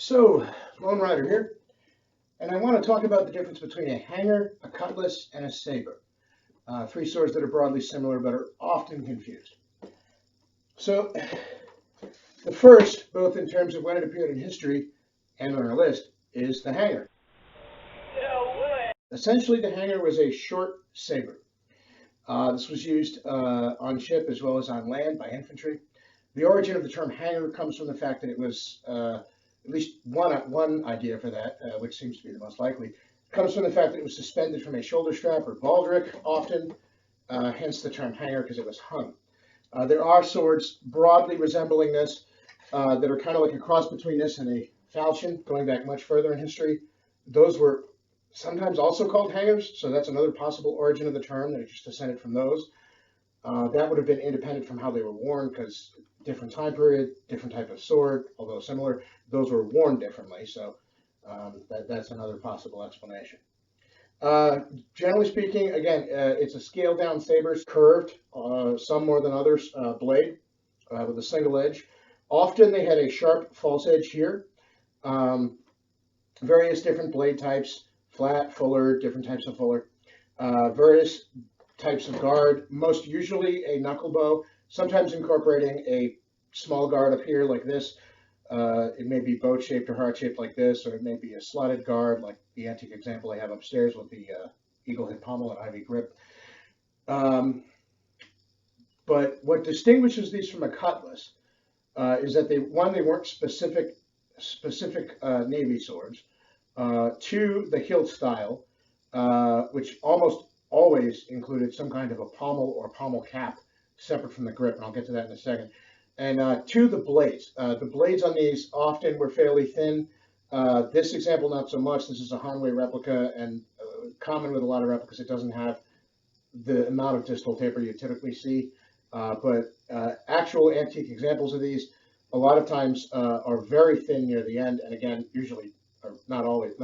So, Lone Rider here, and I want to talk about the difference between a hanger, a cutlass, and a saber. Three swords that are broadly similar but are often confused. So, the first, both in terms of when it appeared in history and on our list, is the hanger. Essentially, the hanger was a short saber. This was used on ship as well as on land by infantry. The origin of the term hanger comes from the fact that it was at least one idea for that, which seems to be the most likely, comes from the fact that it was suspended from a shoulder strap or baldric, often, hence the term hanger because it was hung. There are swords broadly resembling this that are kind of like a cross between this and a falchion, going back much further in history. Those were sometimes also called hangers, so that's another possible origin of the term, that it just descended from those. That would have been independent from how they were worn, because different time period, different type of sword, although similar, those were worn differently, so that's another possible explanation. Generally speaking, again, it's a scaled down saber, curved, some more than others, blade with a single edge. Often they had a sharp false edge here. Various different blade types, flat, fuller, different types of fuller. Various types of guard, most usually a knuckle bow, sometimes incorporating a small guard up here like this. It may be boat shaped or heart shaped like this, or it may be a slotted guard like the antique example I have upstairs with the eagle head pommel and ivy grip. But what distinguishes these from a cutlass is that they weren't specific Navy swords. Two, the hilt style, which almost always included some kind of a pommel or pommel cap separate from the grip, and I'll get to that in a second. And two, the blades. The blades on these often were fairly thin. This example, not so much. This is a Hanwei replica, and common with a lot of replicas, it doesn't have the amount of distal taper you typically see. But actual antique examples of these, a lot of times are very thin near the end, and again, usually, or not always,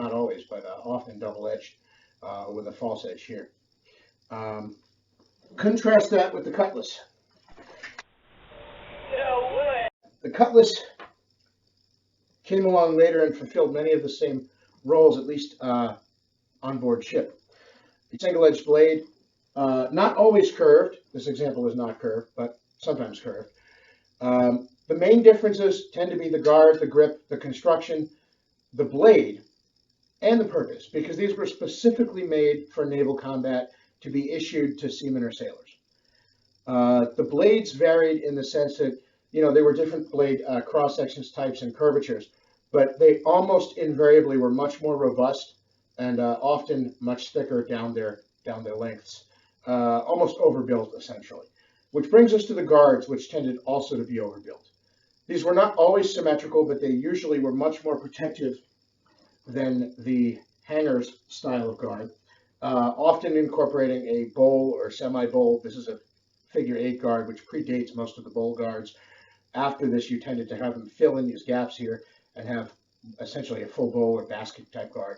but often double-edged with a false edge here. Contrast that with the cutlass. The cutlass came along later and fulfilled many of the same roles, at least on board ship. A single-edged blade, not always curved. This example is not curved, but sometimes curved. The main differences tend to be the guard, the grip, the construction, the blade, and the purpose, because these were specifically made for naval combat to be issued to seamen or sailors. The blades varied in the sense that, there were different blade cross-sections, types, and curvatures, but they almost invariably were much more robust and often much thicker down their lengths, almost overbuilt, essentially. Which brings us to the guards, which tended also to be overbuilt. These were not always symmetrical, but they usually were much more protective than the hangers style of guard, often incorporating a bowl or semi-bowl. This is a figure 8 guard, which predates most of the bowl guards. After this, you tended to have them fill in these gaps here and have essentially a full bowl or basket type guard.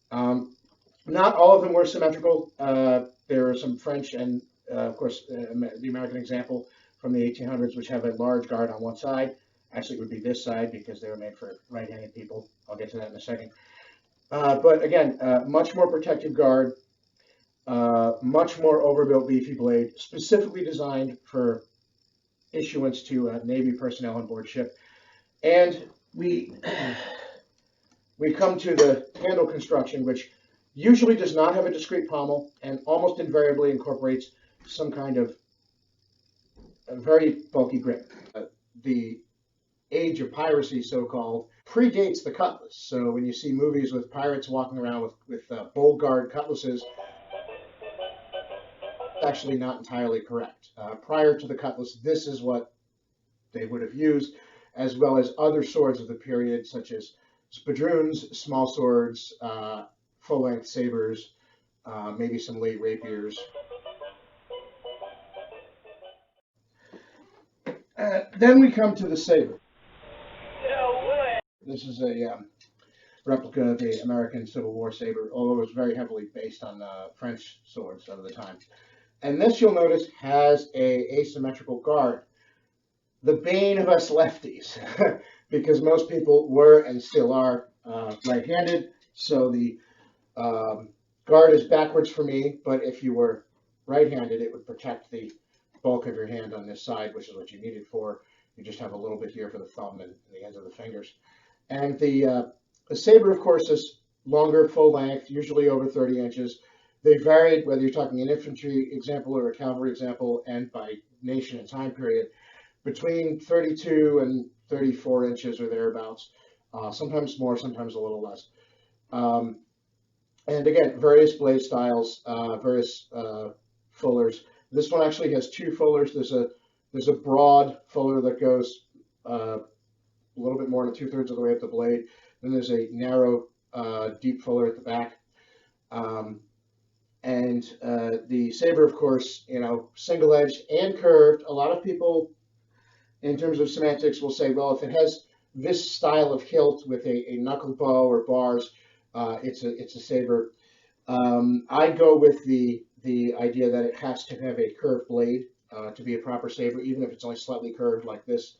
Not all of them were symmetrical. There are some French and, of course, the American example from the 1800s, which have a large guard on one side. Actually, it would be this side because they were made for right-handed people. I'll get to that in a second. But again, much more protective guard, much more overbuilt beefy blade, specifically designed for issuance to Navy personnel on board ship. And we come to the handle construction, which usually does not have a discrete pommel and almost invariably incorporates some kind of a very bulky grip. The age of piracy, so-called, predates the cutlass. So when you see movies with pirates walking around with bowl guard cutlasses, it's actually not entirely correct. Prior to the cutlass, this is what they would have used, as well as other swords of the period, such as spadroons, small swords, full-length sabers, maybe some late rapiers. Then we come to the saber. This is a replica of the American Civil War saber, although it was very heavily based on French swords of the time. And this, you'll notice, has a asymmetrical guard. the bane of us lefties, because most people were and still are right-handed. So the guard is backwards for me, but if you were right-handed, it would protect the bulk of your hand on this side, which is what you need it for. You just have a little bit here for the thumb and the ends of the fingers. And the saber, of course, is longer, full length, usually over 30 inches. They varied whether you're talking an infantry example or a cavalry example, and by nation and time period, between 32 and 34 inches or thereabouts. Sometimes more, sometimes a little less. Um, and again, various blade styles, various fullers. This one actually has two fullers. There's a broad fuller that goes a little bit more than 2/3 of the way up the blade. Then there's a narrow, deep fuller at the back. Um, and the saber, of course, single-edged and curved. A lot of people, in terms of semantics, will say, well, if it has this style of hilt with a knuckle bow or bars, it's a saber. I go with the idea that it has to have a curved blade to be a proper saber, even if it's only slightly curved like this,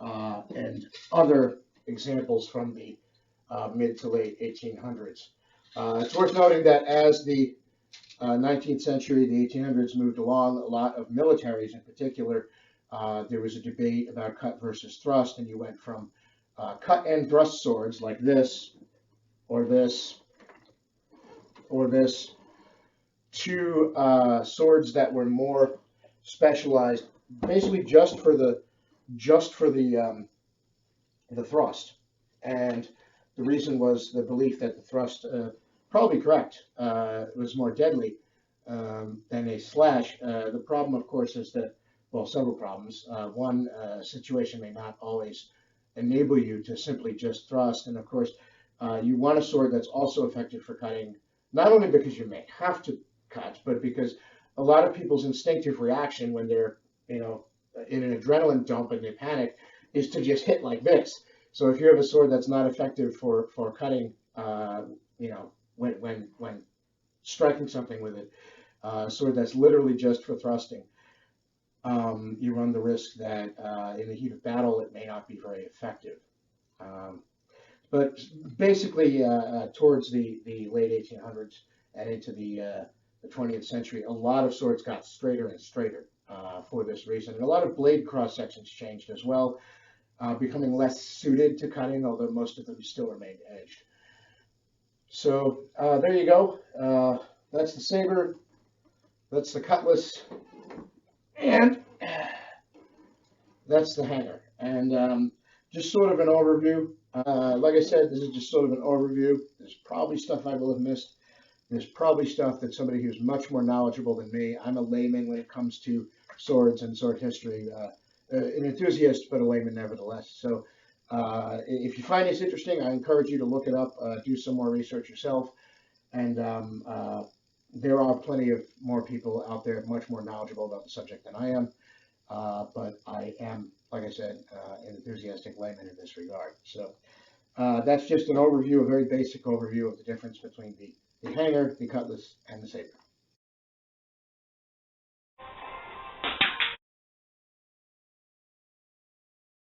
and other examples from the mid to late 1800s. It's worth noting that as the 19th century, the 1800s moved along, a lot of militaries in particular, there was a debate about cut versus thrust, and you went from cut and thrust swords like this, or this, or this, to swords that were more specialized, basically just for the thrust. And the reason was the belief that the thrust, probably correct, was more deadly than a slash. The problem, of course, is that, well, several problems. One, situation may not always enable you to simply just thrust. And of course, you want a sword that's also effective for cutting, not only because you may have to cut, but because a lot of people's instinctive reaction when they're, in an adrenaline dump and they panic, is to just hit like this. So if you have a sword that's not effective for cutting, when striking something with it, a sword that's literally just for thrusting, you run the risk that in the heat of battle it may not be very effective. But basically, towards the late 1800s and into the 20th century, a lot of swords got straighter and straighter for this reason. And a lot of blade cross sections changed as well, becoming less suited to cutting, although most of them still remained edged. So there you go. That's the saber. That's the cutlass. And that's the hanger. And just sort of an overview. Like I said, this is just sort of an overview. There's probably stuff I will have missed. There's probably stuff that somebody who's much more knowledgeable than me. I'm a layman when it comes to swords and sword history. An enthusiast, but a layman nevertheless. So if you find this interesting, I encourage you to look it up, do some more research yourself. And there are plenty of more people out there much more knowledgeable about the subject than I am. But I am, like I said, an enthusiastic layman in this regard. So that's just an overview, a very basic overview of the difference between the hanger, the cutlass, and the saber.